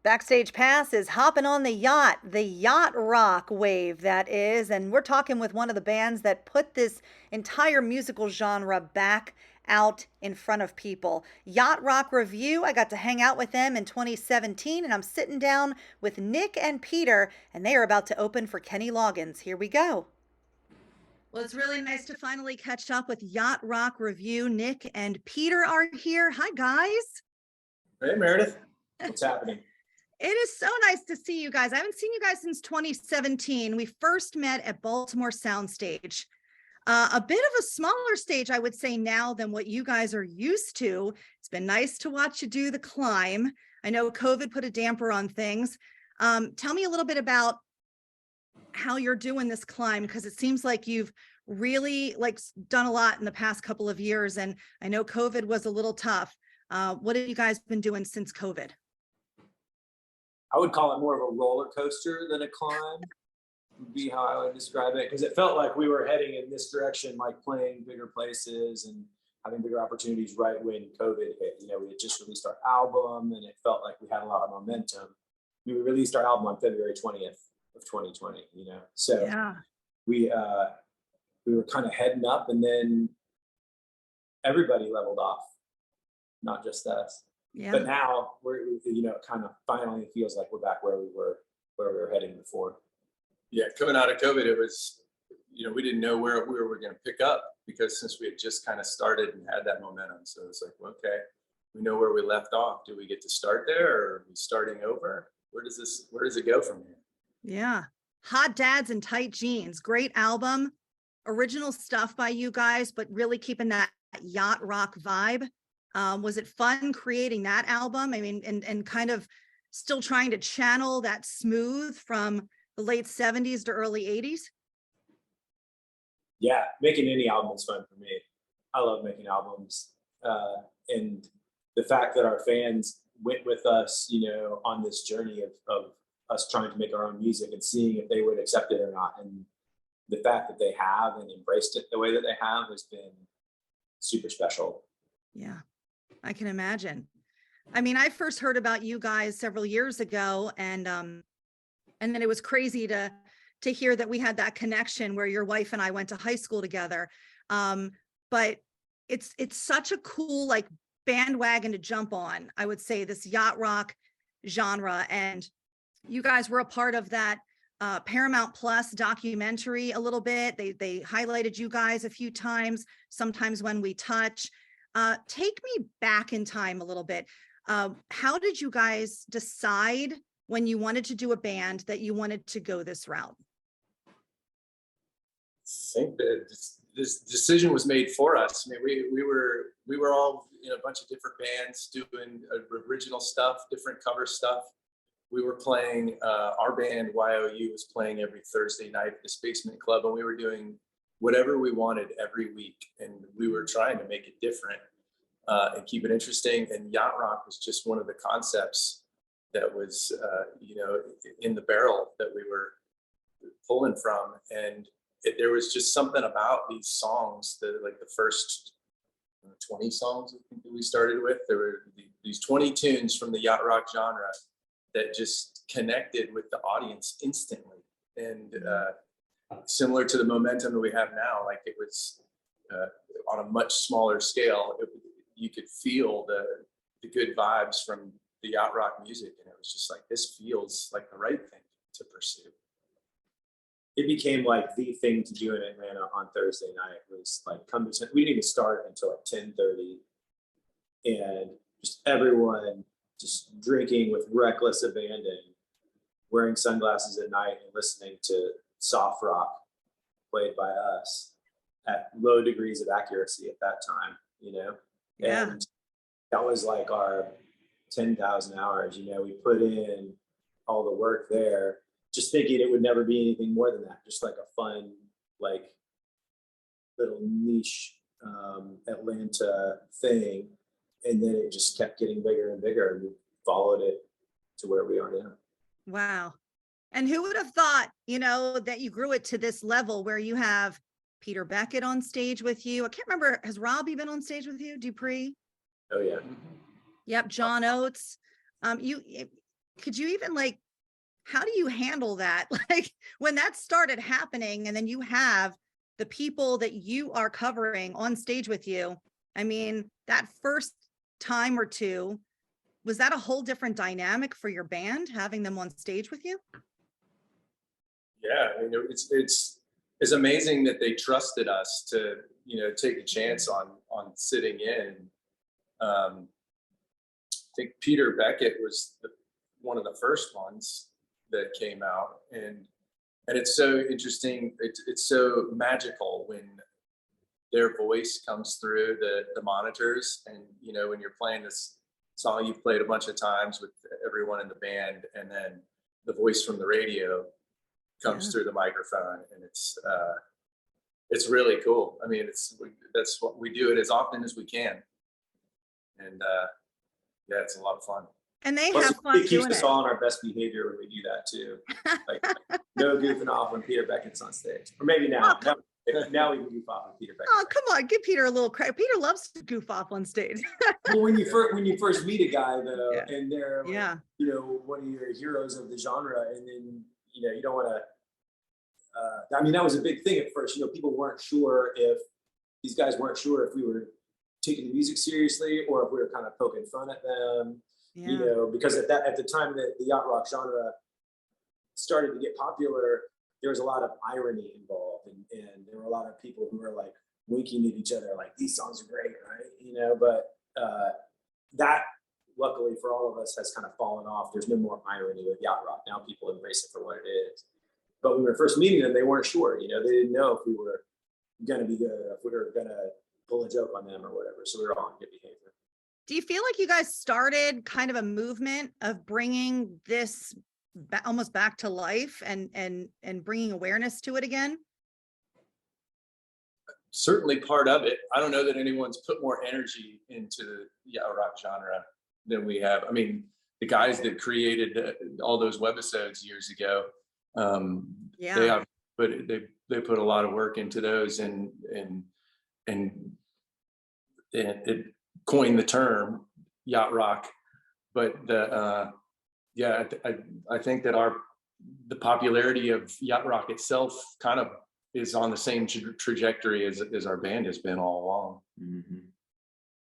Backstage Pass is hopping on the Yacht Rock wave, that is. And we're talking with one of the bands that put this entire musical genre back out in front of people. Yacht Rock Revue, I got to hang out with them in 2017, and I'm sitting down with Nick and Peter, and they are about to open for Kenny Loggins. Here we go. Well, it's really nice to finally catch up with Yacht Rock Revue. Nick and Peter are here. Hi, guys. Hey, Meredith. What's happening? It is so nice to see you guys. I haven't seen you guys since 2017. We first met at Baltimore Soundstage. A bit of a smaller stage, I would say, now than what you guys are used to. It's been nice to watch you do the climb. I know COVID put a damper on things. Tell me a little bit about how you're doing this climb, because it seems like you've really done a lot in the past couple of years. And I know COVID was a little tough. What have you guys been doing since COVID? I would call it more of a roller coaster than a climb, would be how I would describe it. Because it felt like we were heading in this direction, like playing bigger places and having bigger opportunities right when COVID hit. You know, we had just released our album and it felt like we had a lot of momentum. We released our album on February 20th of 2020, you know. So Yeah. we were kind of heading up, and then everybody leveled off, not just us. Yeah. But now we're, you know, it kind of finally feels like we're back where we were heading before. Yeah, coming out of COVID, it was, you know, we didn't know where we were going to pick up, because since we had just kind of started and had that momentum. So it's like, well, okay, we know where we left off. Do we get to start there, or are we starting over? Where does it go from here? Yeah. Hot Dads and Tight Jeans. Great album. Original stuff by you guys, but really keeping that yacht rock vibe. Was it fun creating that album? I mean, and kind of still trying to channel that smooth from the late 70s to early 80s? Yeah, making any album is fun for me. I love making albums. And the fact that our fans went with us, you know, on this journey of us trying to make our own music and seeing if they would accept it or not. And the fact that they have and embraced it the way that they have has been super special. Yeah, I can imagine. I mean, I first heard about you guys several years ago, and then it was crazy to hear that we had that connection where your wife and I went to high school together. But it's such a cool bandwagon to jump on, I would say, this yacht rock genre. And you guys were a part of that Paramount Plus documentary a little bit. They highlighted you guys a few times, sometimes when we touch. Take me back in time a little bit. How did you guys decide when you wanted to do a band that you wanted to go this route? I think that this decision was made for us. I mean, we were all in a bunch of different bands doing original stuff, different cover stuff. We were playing, our band YOU was playing every Thursday night at this basement club, and we were doing whatever we wanted every week, and we were trying to make it different and keep it interesting. And yacht rock was just one of the concepts that was, you know, in the barrel that we were pulling from. And there was just something about these songs that, like, the first 20 songs I think that we started with, there were these 20 tunes from the yacht rock genre that just connected with the audience instantly. And similar to the momentum that we have now, like, it was on a much smaller scale. You could feel the good vibes from the yacht rock music, and it was just like, this feels like the right thing to pursue. It became like the thing to do in Atlanta on Thursday night. It was like, we didn't even start until like 10:30, and just everyone just drinking with reckless abandon, wearing sunglasses at night and listening to soft rock played by us at low degrees of accuracy at that time, you know? Yeah. And that was like our 10,000 hours, you know. We put in all the work there, just thinking it would never be anything more than that, just like a fun, like, little niche Atlanta thing. And then it just kept getting bigger and bigger, and we followed it to where we are now. Wow. And who would have thought, you know, that you grew it to this level where you have Peter Beckett on stage with you? I can't remember. Has Robbie been on stage with you? Dupree? Oh yeah. Yep. John Oates. could you even like, how do you handle that? Like when that started happening and then you have the people that you are covering on stage with you. I mean, that first time or two, was that a whole different dynamic for your band, having them on stage with you? Yeah, I mean, it's amazing that they trusted us to, take a chance on sitting in. I think Peter Beckett was one of the first ones that came out, and it's so interesting. It's so magical when their voice comes through the monitors, and when you're playing this song you've played a bunch of times with everyone in the band, and then the voice from the radio comes through the microphone, and it's really cool. I mean, that's what we do it as often as we can, and yeah, it's a lot of fun. And they Plus, have fun it keeps doing us it. all on our best behavior when we do that too. Like no goofing off when Peter Beckett's on stage, or maybe now. Now we can goof off when Peter Beckett. Oh, come on, give Peter a little credit. Peter loves to goof off on stage. Well, when you first meet a guy though, and they're Yeah. one of your heroes of the genre, and then you don't want to. I mean, that was a big thing at first. People weren't sure if these guys weren't sure if we were taking the music seriously or if we were kind of poking fun at them. Yeah. Because at the time that the yacht rock genre started to get popular, there was a lot of irony involved, and there were a lot of people who were like winking at each other, like these songs are great, right? But that luckily for all of us has kind of fallen off. There's no more irony with yacht rock now. People embrace it for what it is. But when we were first meeting them, they weren't sure. They didn't know if we were going to be good, if we were going to pull a joke on them or whatever. So we were all in good behavior. Do you feel like you guys started kind of a movement of bringing this almost back to life and bringing awareness to it again? Certainly part of it. I don't know that anyone's put more energy into the yacht rock genre than we have. I mean, the guys that created all those webisodes years ago, they have, but they put a lot of work into those, and it coined the term yacht rock. But I think that the popularity of yacht rock itself kind of is on the same trajectory as our band has been all along. Mm-hmm.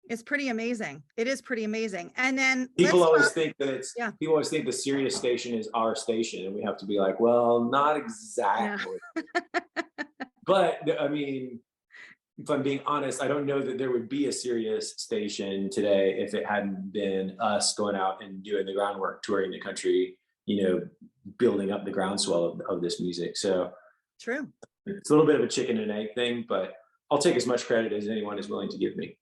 It's pretty amazing. It is pretty amazing. And then people always think that people always think the Sirius station is our station, and we have to be like, well, not exactly. Yeah. But I mean, if I'm being honest, I don't know that there would be a Sirius station today if it hadn't been us going out and doing the groundwork, touring the country, building up the groundswell of this music. So true. It's a little bit of a chicken and egg thing, but I'll take as much credit as anyone is willing to give me.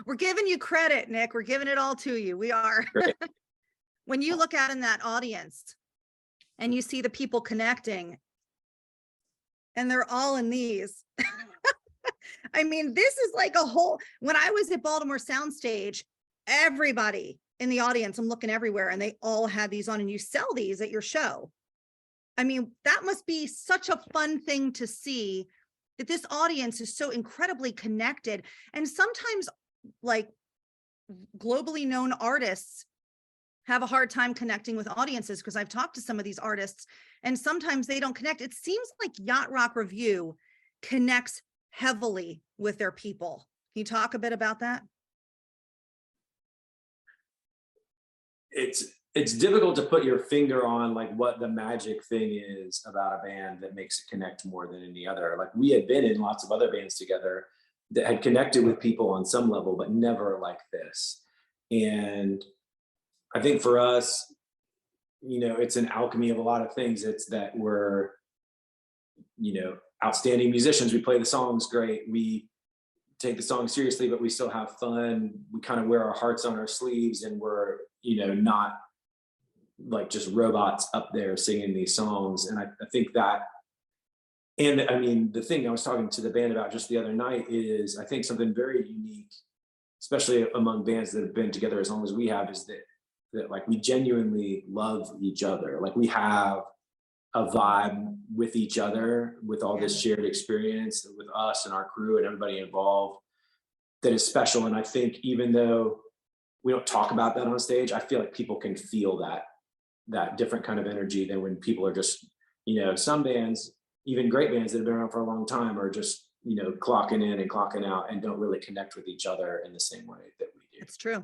We're giving you credit, Nick. We're giving it all to you. We are. When you look out in that audience and you see the people connecting and they're all in these, I mean, this is like a whole, when I was at Baltimore Soundstage, everybody in the audience, I'm looking everywhere, and they all had these on, and you sell these at your show. I mean, that must be such a fun thing to see, that this audience is so incredibly connected. And sometimes like globally known artists have a hard time connecting with audiences, because I've talked to some of these artists and sometimes they don't connect. It seems like Yacht Rock Revue connects heavily with their people. Can you talk a bit about that? It's difficult to put your finger on like what the magic thing is about a band that makes it connect more than any other. Like we had been in lots of other bands together that had connected with people on some level, but never like this. And I think for us, it's an alchemy of a lot of things. It's that we're, outstanding musicians. We play the songs great. We take the song seriously, but we still have fun. We kind of wear our hearts on our sleeves, and we're, not like just robots up there singing these songs. And I think that, and I mean, the thing I was talking to the band about just the other night is, I think something very unique, especially among bands that have been together as long as we have, is that like we genuinely love each other. Like we have a vibe with each other, with all this shared experience with us and our crew and everybody involved, that is special. And I think even though we don't talk about that on stage, I feel like people can feel that that different kind of energy than when people are just, some bands, even great bands that have been around for a long time, are just, clocking in and clocking out and don't really connect with each other in the same way that we do. It's true.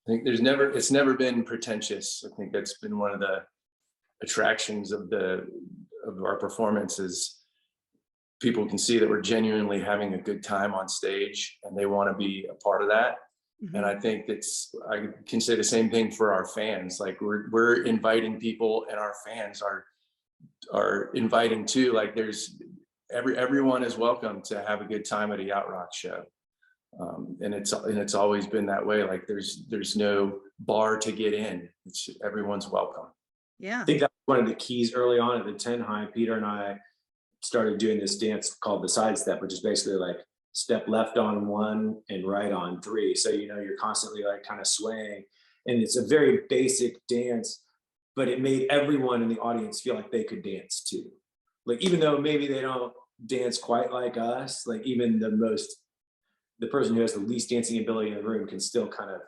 I think it's never been pretentious. I think that's been one of the attractions of our performances. People can see that we're genuinely having a good time on stage and they want to be a part of that. Mhm. And I think I can say the same thing for our fans. Like we're inviting people, and our fans are inviting too. Like everyone is welcome to have a good time at a Yacht Rock show. And it's always been that way. Like there's no bar to get in. Everyone's welcome. Yeah. I think that's one of the keys early on at the 10 High. Peter and I started doing this dance called the sidestep, which is basically like step left on 1 and right on 3. So, you're constantly like kind of swaying, and it's a very basic dance, but it made everyone in the audience feel like they could dance too. Like, even though maybe they don't dance quite like us, like even the person who has the least dancing ability in the room can still kind of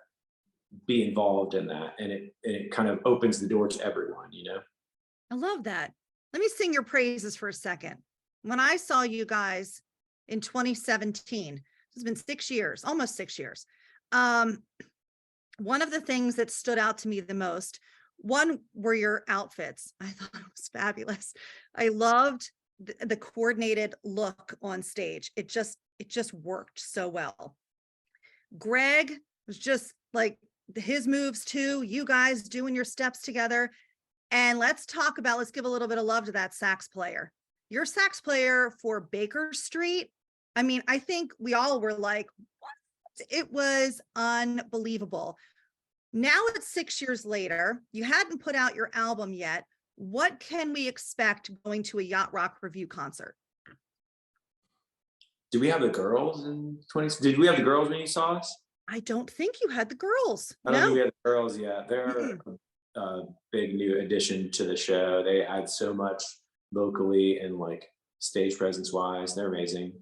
be involved in that. And it kind of opens the door to everyone, I love that. Let me sing your praises for a second. When I saw you guys in 2017, it's been 6 years, almost 6 years. One of the things that stood out to me the most, one were your outfits. I thought it was fabulous. I loved the coordinated look on stage. It just worked so well. Greg was just like his moves too. You guys doing your steps together. And let's give a little bit of love to that sax player. Your sax player for Baker Street. I mean, I think we all were like, what? It was unbelievable. Now it's 6 years later. You hadn't put out your album yet. What can we expect going to a Yacht Rock Revue concert? Did we have the girls in 20? Did we have the girls when you saw us? I don't think you had the girls. I don't No. think we had the girls yet. They're a big new addition to the show. They add so much vocally and like stage presence wise. They're amazing.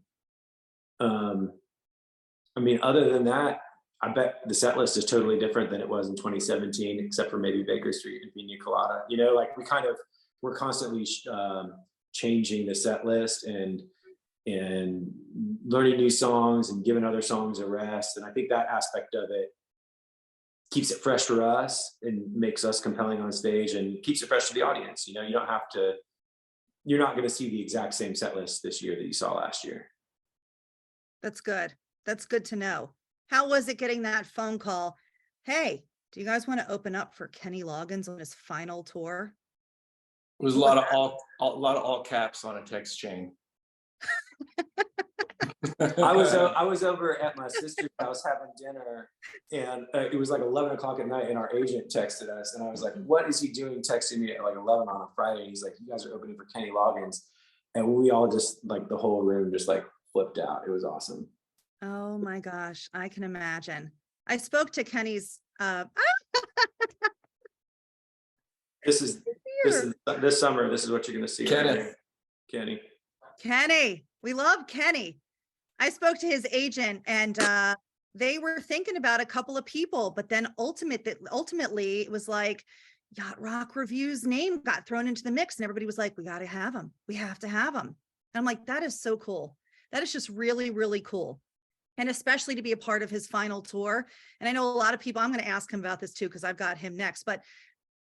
I mean, other than that, I bet the set list is totally different than it was in 2017, except for maybe Baker Street and Pina Colada. Like we're constantly changing the set list and learning new songs and giving other songs a rest. And I think that aspect of it keeps it fresh for us and makes us compelling on stage and keeps it fresh to the audience. You're not going to see the exact same set list this year that you saw last year. That's good. That's good to know. How was it getting that phone call? Hey, do you guys want to open up for Kenny Loggins on his final tour? It was a lot of all caps on a text chain. I was over at my sister's house having dinner, and it was like 11 o'clock at night, and our agent texted us, and I was like, what is he doing texting me at like 11 on a Friday? He's like, you guys are opening for Kenny Loggins. And we all just like, the whole room just like flipped out. It was awesome. Oh my gosh, I can imagine. I spoke to Kenny's This summer, this is what you're going to see. Kenneth. Kenny. We love Kenny. I spoke to his agent, and they were thinking about a couple of people, but then ultimately it was like Yacht Rock Revue's name got thrown into the mix, and everybody was like, we got to have him. We have to have him. And I'm like, that is so cool. That is just really, really cool. And especially to be a part of his final tour. And I know a lot of people, I'm going to ask him about this too, because I've got him next, but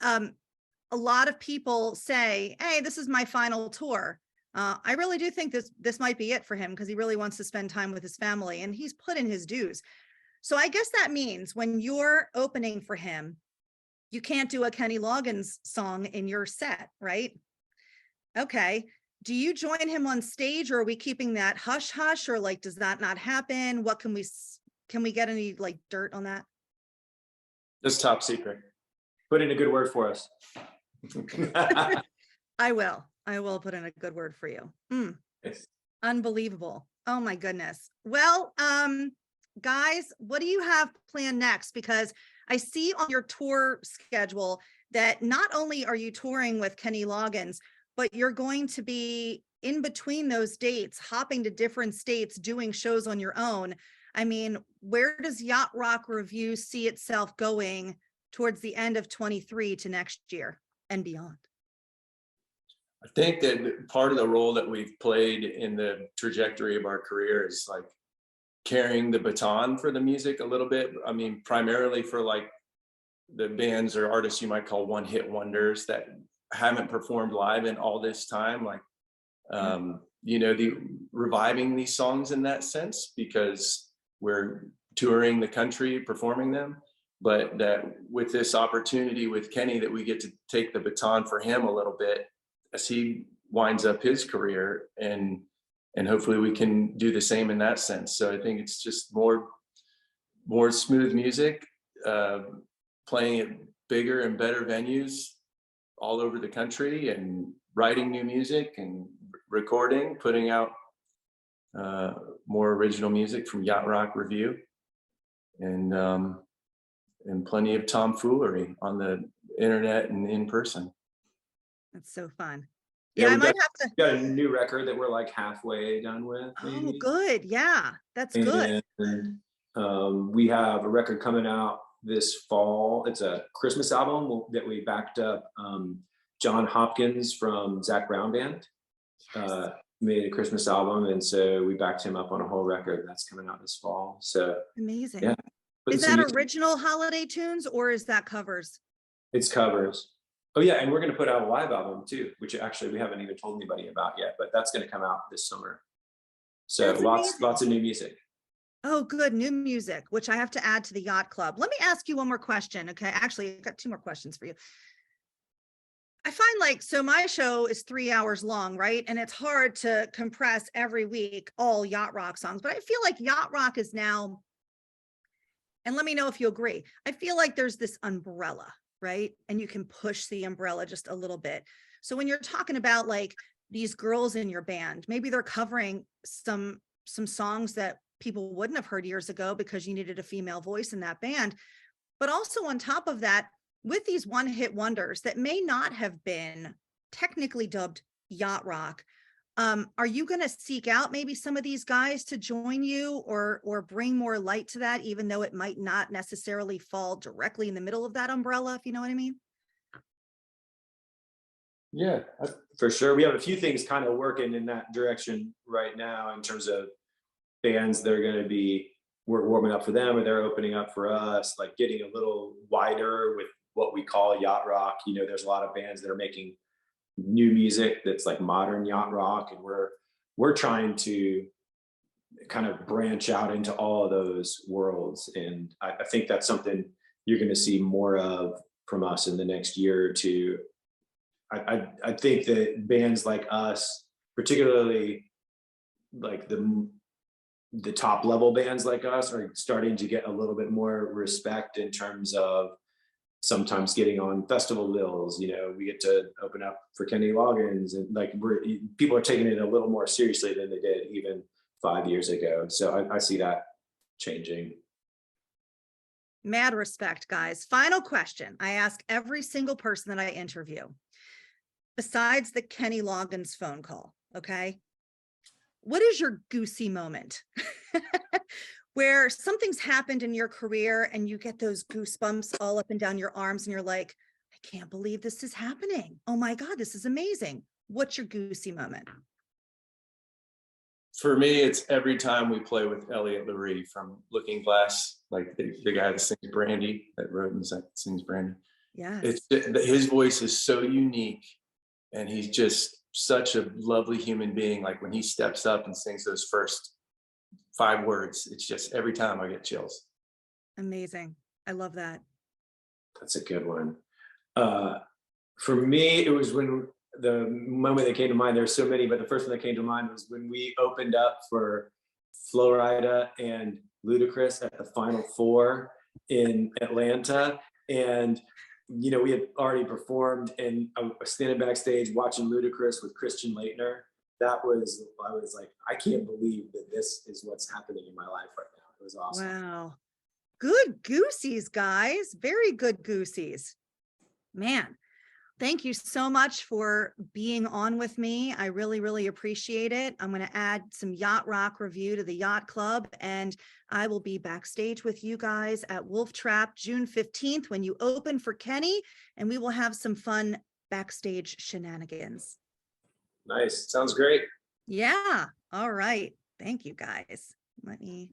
a lot of people say, hey, this is my final tour. I really do think this might be it for him, because he really wants to spend time with his family, and he's put in his dues. So I guess that means when you're opening for him, you can't do a Kenny Loggins song in your set, right? Okay. Do you join him on stage, or are we keeping that hush hush, or like, does that not happen? What can we get any like dirt on that? That's top secret. Put in a good word for us. I will put in a good word for you. Yes. Unbelievable. Oh my goodness. Well, guys, what do you have planned next? Because I see on your tour schedule that not only are you touring with Kenny Loggins, but you're going to be in between those dates, hopping to different states, doing shows on your own. I mean, where does Yacht Rock Revue see itself going towards the end of 23 to next year and beyond? I think that part of the role that we've played in the trajectory of our career is like carrying the baton for the music a little bit. I mean, primarily for like the bands or artists you might call one-hit wonders that haven't performed live in all this time, like the reviving these songs in that sense, because we're touring the country performing them. But that with this opportunity with Kenny, that we get to take the baton for him a little bit as he winds up his career, and hopefully we can do the same in that sense. So I think it's just more smooth music, playing at bigger and better venues all over the country, and writing new music and recording, putting out more original music from Yacht Rock Revue, and plenty of tomfoolery on the internet and in person. That's so fun. Yeah, Yeah, I we've might have to. got a new record that we're like halfway done with. Oh, Maybe. good. Yeah, that's good. And we have a record coming out this fall. It's a Christmas album that we backed up. John Hopkins from Zac Brown Band made a Christmas album, and so we backed him up on a whole record that's coming out this fall. So Amazing. yeah, Is that original holiday tunes or is that covers? It's covers. Oh yeah, and we're going to put out a live album too, which actually we haven't even told anybody about yet, but that's going to come out this summer. So lots of new music. Oh, good. New music, which I have to add to the Yacht Club. Let me ask you one more question. Okay. Actually, I've got two more questions for you. I find so my show is 3 hours long, right? And it's hard to compress every week all Yacht Rock songs, but I feel like Yacht Rock is now, and let me know if you agree, I feel like there's this umbrella, right? And you can push the umbrella just a little bit. So when you're talking about like these girls in your band, maybe they're covering some songs that people wouldn't have heard years ago because you needed a female voice in that band. But also on top of that, with these one-hit wonders that may not have been technically dubbed Yacht Rock, are you going to seek out maybe some of these guys to join you or bring more light to that, even though it might not necessarily fall directly in the middle of that umbrella, if you know what I mean? Yeah, for sure. We have a few things kind of working in that direction right now in terms of bands that are going to be, we're warming up for them or they're opening up for us, like getting a little wider with what we call yacht rock. There's a lot of bands that are making new music that's like modern yacht rock, and we're trying to kind of branch out into all of those worlds. And I think that's something you're going to see more of from us in the next year or two. I think that bands like us, particularly like the top level bands like us, are starting to get a little bit more respect in terms of sometimes getting on festival bills. We get to open up for Kenny Loggins, and like people are taking it a little more seriously than they did even 5 years ago. So I see that changing. Mad respect, guys. Final question I ask every single person that I interview, besides the Kenny Loggins phone call. Okay. What is your goosey moment where something's happened in your career and you get those goosebumps all up and down your arms and you're like, I can't believe this is happening. Oh my God, this is amazing. What's your goosey moment? For me, it's every time we play with Elliot Laree from Looking Glass, like the guy that sings Brandy, that wrote and sings Brandy. Yes. His voice is so unique, and he's just such a lovely human being. Like when he steps up and sings those first 5 words, it's just every time I get chills. Amazing. I love that. That's a good one. For me, it was when the moment that came to mind, there's so many, but the first one that came to mind was when we opened up for Flo Rida and Ludacris at the Final Four in Atlanta. And we had already performed, and I was standing backstage watching Ludacris with Christian Laettner. I was like, I can't believe that this is what's happening in my life right now. It was awesome. Wow. Good goosies, guys. Very good goosies. Man. Thank you so much for being on with me. I really, really appreciate it. I'm going to add some Yacht Rock Revue to the Yacht Club, and I will be backstage with you guys at Wolf Trap June 15th when you open for Kenny, and we will have some fun backstage shenanigans. Nice. Sounds great. Yeah. All right. Thank you guys. Let me